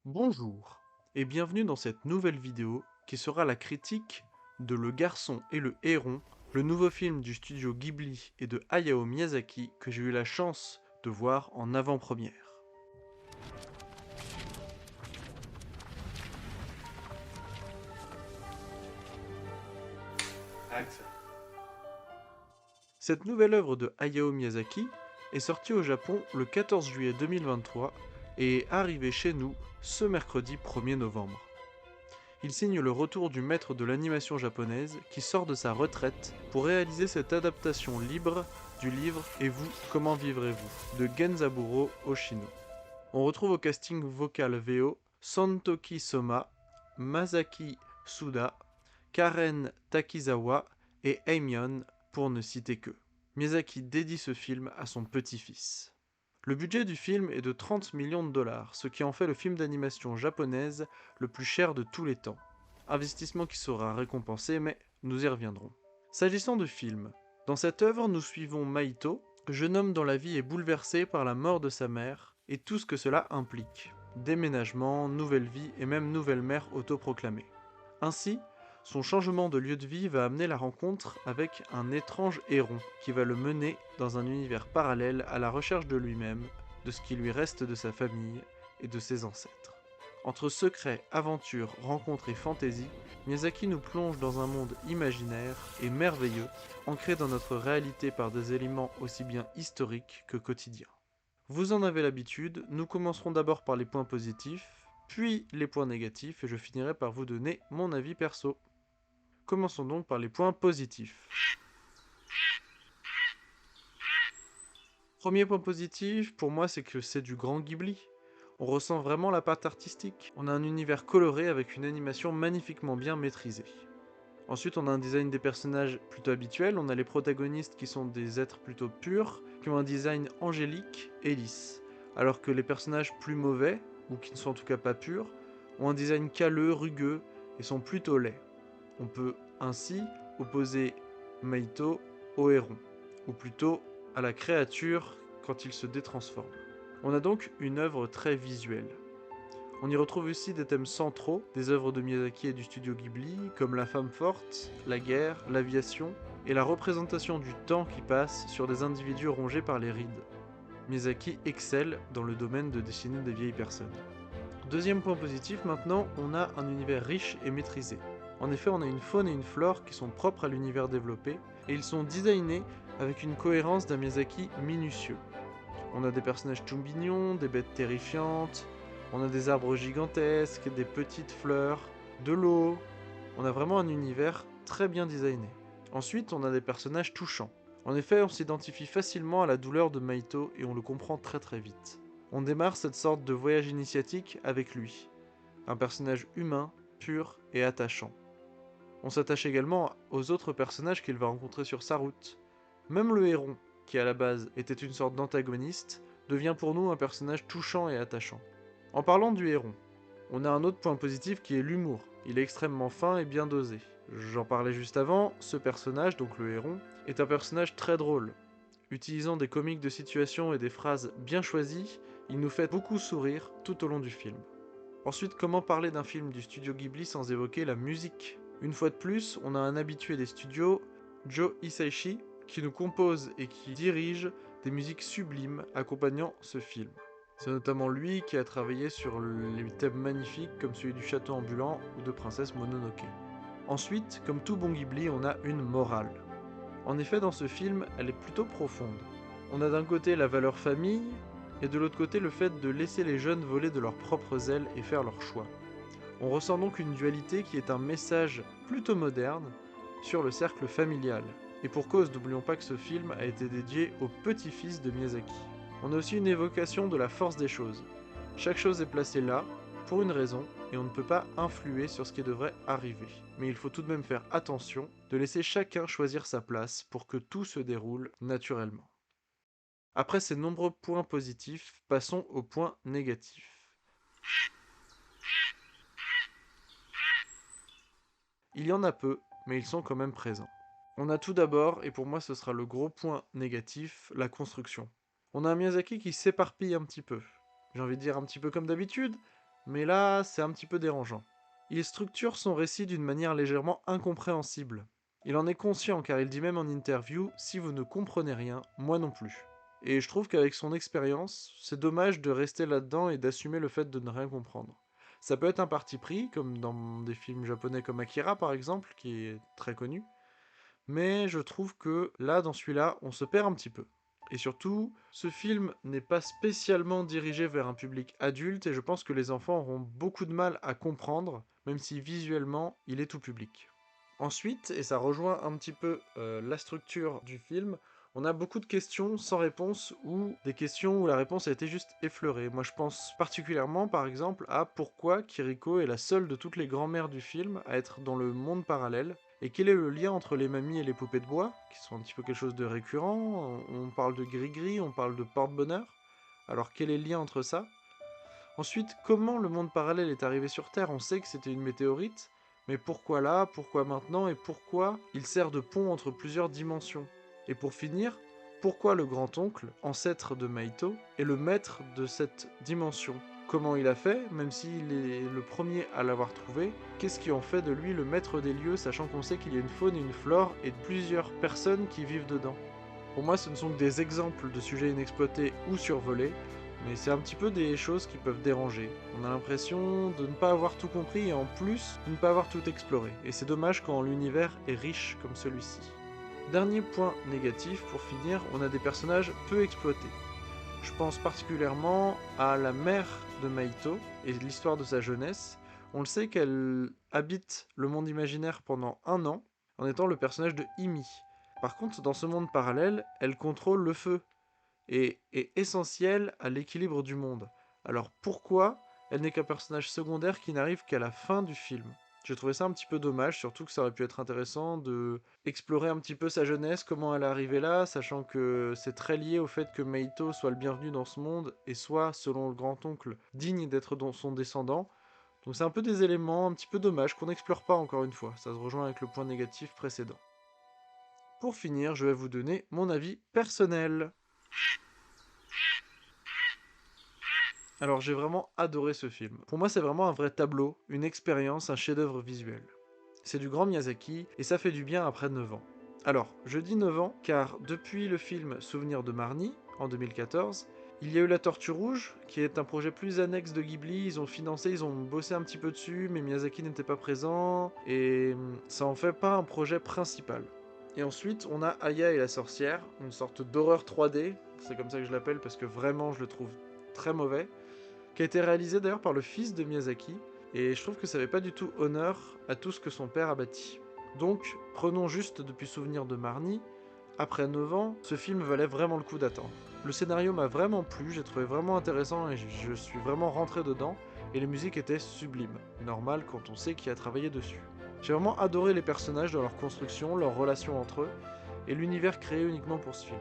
Bonjour et bienvenue dans cette nouvelle vidéo qui sera la critique de Le Garçon et le Héron, le nouveau film du studio Ghibli et de Hayao Miyazaki que j'ai eu la chance de voir en avant-première. Cette nouvelle œuvre de Hayao Miyazaki est sortie au Japon le 14 juillet 2023 et est arrivée chez nous ce mercredi 1er novembre. Il signe le retour du maître de l'animation japonaise qui sort de sa retraite pour réaliser cette adaptation libre du livre Et vous, comment vivrez-vous de Genzaburo Hoshino. On retrouve au casting vocal VO Santoki Soma, Masaki Suda, Karen Takizawa et Aimyon pour ne citer que. Miyazaki dédie ce film à son petit-fils. Le budget du film est de 30 millions de dollars, ce qui en fait le film d'animation japonaise le plus cher de tous les temps. Investissement qui sera récompensé, mais nous y reviendrons. S'agissant de film, dans cette œuvre nous suivons Maito, jeune homme dont la vie est bouleversée par la mort de sa mère et tout ce que cela implique. Déménagement, nouvelle vie et même nouvelle mère autoproclamée. Ainsi, son changement de lieu de vie va amener la rencontre avec un étrange héron qui va le mener dans un univers parallèle à la recherche de lui-même, de ce qui lui reste de sa famille et de ses ancêtres. Entre secrets, aventures, rencontres et fantaisie, Miyazaki nous plonge dans un monde imaginaire et merveilleux, ancré dans notre réalité par des éléments aussi bien historiques que quotidiens. Vous en avez l'habitude, nous commencerons d'abord par les points positifs, puis les points négatifs et je finirai par vous donner mon avis perso. Commençons donc par les points positifs. Premier point positif, pour moi, c'est que c'est du grand Ghibli. On ressent vraiment la patte artistique. On a un univers coloré avec une animation magnifiquement bien maîtrisée. Ensuite, on a un design des personnages plutôt habituel. On a les protagonistes qui sont des êtres plutôt purs, qui ont un design angélique et lisse. Alors que les personnages plus mauvais, ou qui ne sont en tout cas pas purs, ont un design calleux, rugueux et sont plutôt laids. On peut ainsi opposer Maito au héron, ou plutôt à la créature quand il se détransforme. On a donc une œuvre très visuelle. On y retrouve aussi des thèmes centraux des œuvres de Miyazaki et du studio Ghibli, comme la femme forte, la guerre, l'aviation, et la représentation du temps qui passe sur des individus rongés par les rides. Miyazaki excelle dans le domaine de dessiner des vieilles personnes. Deuxième point positif, maintenant, on a un univers riche et maîtrisé. En effet, on a une faune et une flore qui sont propres à l'univers développé, et ils sont designés avec une cohérence d'un Miyazaki minutieux. On a des personnages tout mignons, des bêtes terrifiantes, on a des arbres gigantesques, des petites fleurs, de l'eau. On a vraiment un univers très bien designé. Ensuite, on a des personnages touchants. En effet, on s'identifie facilement à la douleur de Maito et on le comprend très très vite. On démarre cette sorte de voyage initiatique avec lui. Un personnage humain, pur et attachant. On s'attache également aux autres personnages qu'il va rencontrer sur sa route. Même le héron, qui à la base était une sorte d'antagoniste, devient pour nous un personnage touchant et attachant. En parlant du héron, on a un autre point positif qui est l'humour. Il est extrêmement fin et bien dosé. J'en parlais juste avant, ce personnage, donc le héron, est un personnage très drôle. Utilisant des comiques de situation et des phrases bien choisies, il nous fait beaucoup sourire tout au long du film. Ensuite, comment parler d'un film du studio Ghibli sans évoquer la musique? Une fois de plus, on a un habitué des studios, Joe Hisaishi, qui nous compose et qui dirige des musiques sublimes accompagnant ce film. C'est notamment lui qui a travaillé sur les thèmes magnifiques comme celui du château ambulant ou de Princesse Mononoke. Ensuite, comme tout bon Ghibli, on a une morale. En effet, dans ce film, elle est plutôt profonde. On a d'un côté la valeur famille, et de l'autre côté le fait de laisser les jeunes voler de leurs propres ailes et faire leurs choix. On ressent donc une dualité qui est un message plutôt moderne sur le cercle familial. Et pour cause, n'oublions pas que ce film a été dédié au petit-fils de Miyazaki. On a aussi une évocation de la force des choses. Chaque chose est placée là, pour une raison, et on ne peut pas influer sur ce qui devrait arriver. Mais il faut tout de même faire attention de laisser chacun choisir sa place pour que tout se déroule naturellement. Après ces nombreux points positifs, passons aux points négatifs. Il y en a peu, mais ils sont quand même présents. On a tout d'abord, et pour moi ce sera le gros point négatif, la construction. On a un Miyazaki qui s'éparpille un petit peu. J'ai envie de dire un petit peu comme d'habitude, Mais là, c'est un petit peu dérangeant. Il structure son récit d'une manière légèrement incompréhensible. Il en est conscient car il dit même en interview: si vous ne comprenez rien, moi non plus. Et je trouve qu'avec son expérience, c'est dommage de rester là-dedans et d'assumer le fait de ne rien comprendre. Ça peut être un parti pris, comme dans des films japonais comme Akira par exemple, qui est très connu, mais je trouve que là, dans celui-là, on se perd un petit peu. Et surtout, ce film n'est pas spécialement dirigé vers un public adulte, et je pense que les enfants auront beaucoup de mal à comprendre, même si visuellement, il est tout public. Ensuite, et ça rejoint un petit peu la structure du film, on a beaucoup de questions sans réponse ou des questions où la réponse a été juste effleurée. Moi, je pense particulièrement, par exemple, à pourquoi Kiriko est la seule de toutes les grand-mères du film à être dans le monde parallèle, et quel est le lien entre les mamies et les poupées de bois, qui sont un petit peu quelque chose de récurrent. On parle de gris-gris, on parle de porte-bonheur. Alors quel est le lien entre ça? Ensuite, comment le monde parallèle est arrivé sur Terre? On sait que c'était une météorite, mais pourquoi là, pourquoi maintenant, et pourquoi il sert de pont entre plusieurs dimensions? Et pour finir, pourquoi le grand-oncle, ancêtre de Maito, est le maître de cette dimension? Comment il a fait, même s'il est le premier à l'avoir trouvé? Qu'est-ce qui en fait de lui le maître des lieux, sachant qu'on sait qu'il y a une faune et une flore et plusieurs personnes qui vivent dedans? Pour moi, ce ne sont que des exemples de sujets inexploités ou survolés, mais c'est un petit peu des choses qui peuvent déranger. On a l'impression de ne pas avoir tout compris et en plus de ne pas avoir tout exploré. Et c'est dommage quand l'univers est riche comme celui-ci. Dernier point négatif, pour finir, on a des personnages peu exploités. Je pense particulièrement à la mère de Maito et l'histoire de sa jeunesse. On le sait qu'elle habite le monde imaginaire pendant un an, en étant le personnage de Imi. Par contre, dans ce monde parallèle, elle contrôle le feu et est essentielle à l'équilibre du monde. Alors pourquoi elle n'est qu'un personnage secondaire qui n'arrive qu'à la fin du film? J'ai trouvé ça un petit peu dommage, surtout que ça aurait pu être intéressant de explorer un petit peu sa jeunesse, comment elle est arrivée là, sachant que c'est très lié au fait que Meito soit le bienvenu dans ce monde et soit, selon le grand-oncle, digne d'être son descendant. Donc c'est un peu des éléments un petit peu dommages qu'on n'explore pas encore une fois, ça se rejoint avec le point négatif précédent. Pour finir, je vais vous donner mon avis personnel. Alors j'ai vraiment adoré ce film. Pour moi c'est vraiment un vrai tableau, une expérience, un chef-d'œuvre visuel. C'est du grand Miyazaki et ça fait du bien après 9 ans. Alors, je dis 9 ans car depuis le film Souvenir de Marnie, en 2014, il y a eu La Tortue Rouge, qui est un projet plus annexe de Ghibli, ils ont financé, ils ont bossé un petit peu dessus, mais Miyazaki n'était pas présent, et ça en fait pas un projet principal. Et ensuite, on a Aya et la sorcière, une sorte d'horreur 3D, c'est comme ça que je l'appelle parce que vraiment je le trouve très mauvais, qui a été réalisé d'ailleurs par le fils de Miyazaki, et je trouve que ça n'avait pas du tout honneur à tout ce que son père a bâti. Donc, prenons juste depuis Souvenir de Marnie, après 9 ans, ce film valait vraiment le coup d'attendre. Le scénario m'a vraiment plu, j'ai trouvé vraiment intéressant et je suis vraiment rentré dedans, et les musiques étaient sublimes, normal quand on sait qui a travaillé dessus. J'ai vraiment adoré les personnages dans leur construction, leurs relations entre eux, et l'univers créé uniquement pour ce film.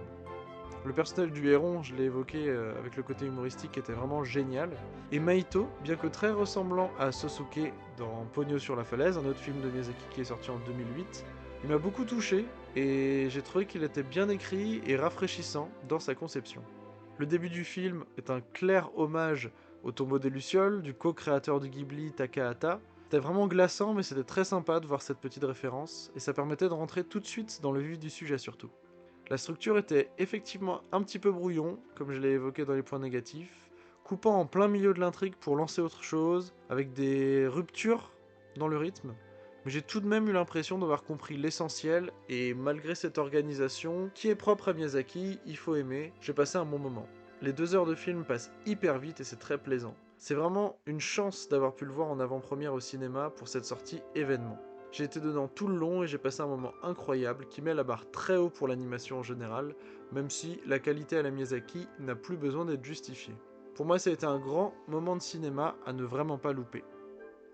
Le personnage du héron, je l'ai évoqué avec le côté humoristique, était vraiment génial. Et Maito, bien que très ressemblant à Sosuke dans Pogno sur la falaise, un autre film de Miyazaki qui est sorti en 2008, il m'a beaucoup touché et j'ai trouvé qu'il était bien écrit et rafraîchissant dans sa conception. Le début du film est un clair hommage au tombeau des Lucioles du co-créateur du Ghibli Takahata. C'était vraiment glaçant mais c'était très sympa de voir cette petite référence et ça permettait de rentrer tout de suite dans le vif du sujet surtout. La structure était effectivement un petit peu brouillon, comme je l'ai évoqué dans les points négatifs, coupant en plein milieu de l'intrigue pour lancer autre chose, avec des ruptures dans le rythme. Mais j'ai tout de même eu l'impression d'avoir compris l'essentiel, et malgré cette organisation, qui est propre à Miyazaki, il faut aimer, j'ai passé un bon moment. Les 2 heures de film passent hyper vite et c'est très plaisant. C'est vraiment une chance d'avoir pu le voir en avant-première au cinéma pour cette sortie événement. J'ai été dedans tout le long et j'ai passé un moment incroyable qui met la barre très haut pour l'animation en général, même si la qualité à la Miyazaki n'a plus besoin d'être justifiée. Pour moi, ça a été un grand moment de cinéma à ne vraiment pas louper.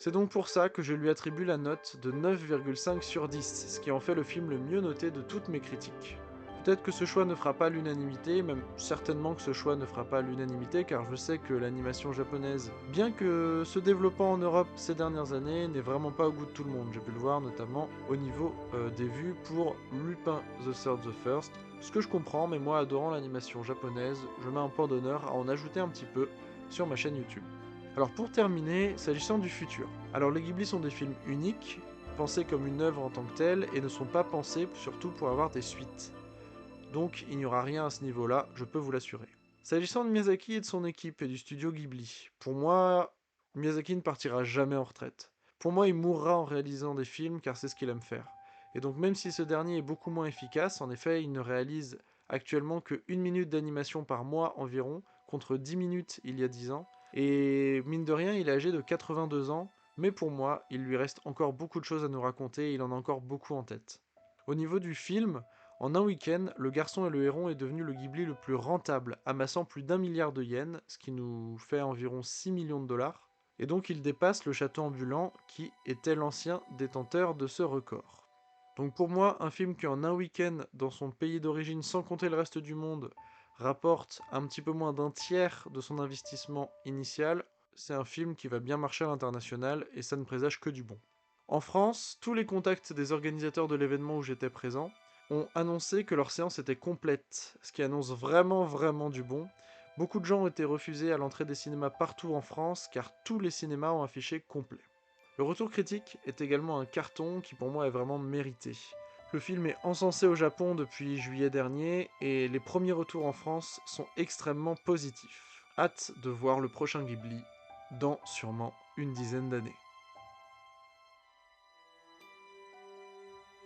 C'est donc pour ça que je lui attribue la note de 9,5 sur 10, ce qui en fait le film le mieux noté de toutes mes critiques. Peut-être que ce choix ne fera pas l'unanimité, même certainement que ce choix ne fera pas l'unanimité, car je sais que l'animation japonaise, bien que se développant en Europe ces dernières années, n'est vraiment pas au goût de tout le monde. J'ai pu le voir notamment au niveau des vues pour Lupin the Third the First, ce que je comprends, mais moi adorant l'animation japonaise, je mets un point d'honneur à en ajouter un petit peu sur ma chaîne YouTube. Alors pour terminer, s'agissant du futur. Alors les Ghibli sont des films uniques, pensés comme une œuvre en tant que telle, et ne sont pas pensés surtout pour avoir des suites. Donc il n'y aura rien à ce niveau-là, je peux vous l'assurer. S'agissant de Miyazaki et de son équipe et du studio Ghibli, pour moi, Miyazaki ne partira jamais en retraite. Pour moi, il mourra en réalisant des films car c'est ce qu'il aime faire. Et donc même si ce dernier est beaucoup moins efficace, en effet, il ne réalise actuellement que 1 minute d'animation par mois environ, contre 10 minutes il y a 10 ans. Et mine de rien, il est âgé de 82 ans, mais pour moi, il lui reste encore beaucoup de choses à nous raconter et il en a encore beaucoup en tête. Au niveau du film, en un week-end, Le Garçon et le Héron est devenu le Ghibli le plus rentable, amassant plus d'1 milliard de yens, ce qui nous fait environ 6 millions de dollars. Et donc il dépasse le château ambulant, qui était l'ancien détenteur de ce record. Donc pour moi, un film qui en un week-end, dans son pays d'origine, sans compter le reste du monde, rapporte un petit peu moins d'un tiers de son investissement initial, c'est un film qui va bien marcher à l'international, et ça ne présage que du bon. En France, tous les contacts des organisateurs de l'événement où j'étais présent ont annoncé que leur séance était complète, ce qui annonce vraiment du bon. Beaucoup de gens ont été refusés à l'entrée des cinémas partout en France, car tous les cinémas ont affiché complet. Le retour critique est également un carton qui pour moi est vraiment mérité. Le film est encensé au Japon depuis juillet dernier, et les premiers retours en France sont extrêmement positifs. Hâte de voir le prochain Ghibli dans sûrement une dizaine d'années.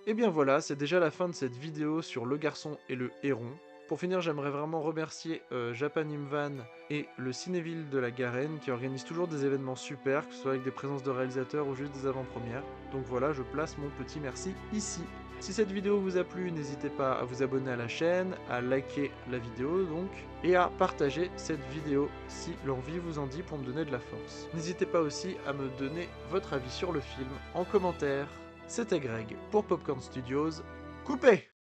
Et bien voilà, c'est déjà la fin de cette vidéo sur Le Garçon et le Héron. Pour finir, j'aimerais vraiment remercier Japan Imvan et le Cinéville de la Garenne qui organisent toujours des événements super, que ce soit avec des présences de réalisateurs ou juste des avant-premières. Donc voilà, je place mon petit merci ici. Si cette vidéo vous a plu, n'hésitez pas à vous abonner à la chaîne, à liker la vidéo donc, et à partager cette vidéo si l'envie vous en dit pour me donner de la force. N'hésitez pas aussi à me donner votre avis sur le film en commentaire. C'était Greg pour Popcorn Studios. Coupé!